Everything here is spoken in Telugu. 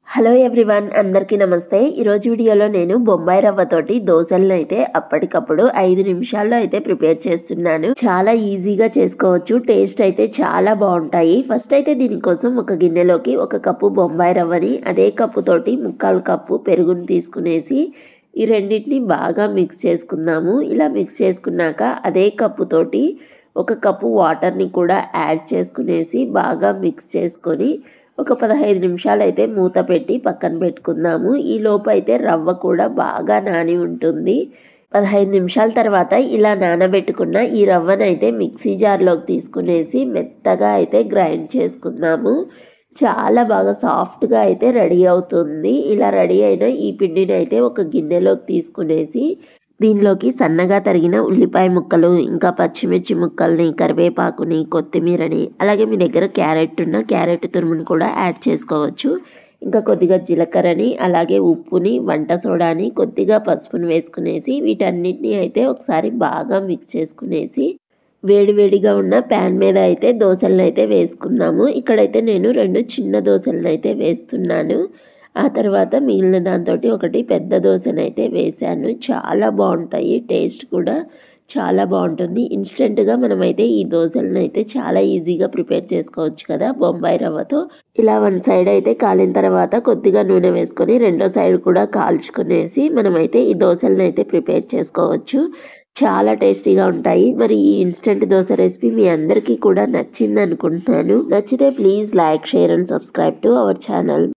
హలో ఎవ్రీవన్, అందరికీ నమస్తే. ఈరోజు వీడియోలో నేను బొంబాయి రవ్వతోటి దోశలను అయితే అప్పటికప్పుడు 5 నిమిషాల్లో అయితే ప్రిపేర్ చేస్తున్నాను. చాలా ఈజీగా చేసుకోవచ్చు. టేస్ట్ అయితే చాలా బాగుంటాయి. ఫస్ట్ అయితే దీనికోసం ఒక గిన్నెలోకి 1 కప్పు బొంబాయి రవ్వని, అదే కప్పు తోటి 1/4 కప్పు పెరుగుని తీసుకునేసి ఈ రెండింటిని బాగా మిక్స్ చేసుకుందాము. ఇలా మిక్స్ చేసుకున్నాక అదే కప్పు తోటి 1 కప్పు వాటర్ని కూడా యాడ్ చేసుకునేసి బాగా మిక్స్ చేసుకొని ఒక 15 నిమిషాలు అయితే మూత పెట్టి పక్కన పెట్టుకుందాము. ఈ లోపు అయితే రవ్వ కూడా బాగా నాని ఉంటుంది. 15 నిమిషాల తర్వాత ఇలా నానబెట్టుకున్న ఈ రవ్వనైతే మిక్సీ జార్లోకి తీసుకునేసి మెత్తగా అయితే గ్రైండ్ చేసుకుందాము. చాలా బాగా సాఫ్ట్గా అయితే రెడీ అవుతుంది. ఇలా రెడీ అయిన ఈ పిండిని అయితే ఒక గిన్నెలోకి తీసుకునేసి దీనిలోకి సన్నగా తరిగిన ఉల్లిపాయ ముక్కలు, ఇంకా పచ్చిమిర్చి ముక్కల్ని, కరివేపాకుని, కొత్తిమీరని, అలాగే మీ దగ్గర క్యారెట్ ఉన్న క్యారెట్ తురుముని కూడా యాడ్ చేసుకోవచ్చు. ఇంకా కొద్దిగా జీలకర్రని, అలాగే ఉప్పుని, వంట సోడాని, కొద్దిగా పసుపుని వేసుకునేసి వీటన్నిటిని అయితే ఒకసారి బాగా మిక్స్ చేసుకునేసి వేడివేడిగా ఉన్న ప్యాన్ మీద అయితే దోశలను అయితే వేసుకుందాము. ఇక్కడైతే నేను 2 చిన్న దోశలను అయితే వేస్తున్నాను. ఆ తర్వాత మిగిలిన దాంతో ఒకటి పెద్ద దోశనైతే వేసాను. చాలా బాగుంటాయి. టేస్ట్ కూడా చాలా బాగుంటుంది. ఇన్స్టెంట్గా మనమైతే ఈ దోశలను అయితే చాలా ఈజీగా ప్రిపేర్ చేసుకోవచ్చు కదా బొంబాయి రవ్వతో. ఇలా 1 సైడ్ అయితే కాలిన తర్వాత కొద్దిగా నూనె వేసుకొని రెండో సైడ్ కూడా కాల్చుకునేసి మనమైతే ఈ దోశలను అయితే ప్రిపేర్ చేసుకోవచ్చు. చాలా టేస్టీగా ఉంటాయి. మరి ఈ ఇన్స్టెంట్ దోశ రెసిపీ మీ అందరికీ కూడా నచ్చింది అనుకుంటున్నాను. నచ్చితే please like, share and subscribe to our channel.